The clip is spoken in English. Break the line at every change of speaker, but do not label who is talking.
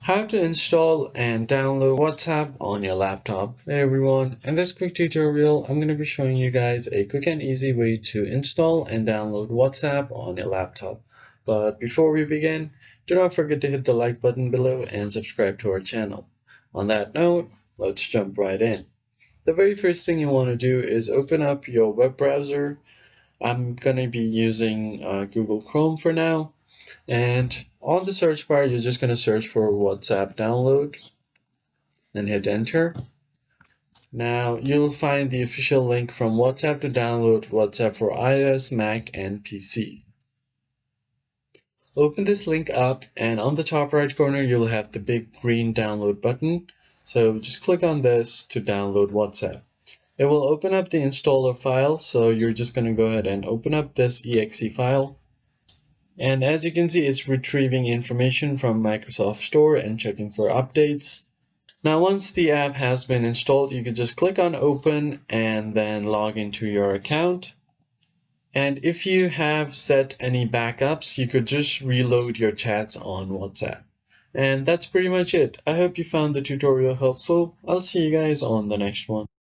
How to install and download WhatsApp on your laptop. Hey everyone, in this quick tutorial, I'm going to be showing you guys a quick and easy way to install and download WhatsApp on your laptop. But before we begin, do not forget to hit the like button below and subscribe to our channel. On that note, let's jump right in. The very first thing you want to do is open up your web browser. I'm going to be using Google Chrome for now. And on the search bar, you're just going to search for WhatsApp download and hit enter. Now you'll find the official link from WhatsApp to download WhatsApp for iOS, Mac, and PC. Open this link up, and on the top right corner, you'll have the big green download button. So just click on this to download WhatsApp. It will open up the installer file, so you're just going to go ahead and open up this exe file. And as you can see, it's retrieving information from Microsoft Store and checking for updates. Now, once the app has been installed, you can just click on open and then log into your account. And if you have set any backups, you could just reload your chats on WhatsApp. And that's pretty much it. I hope you found the tutorial helpful. I'll see you guys on the next one.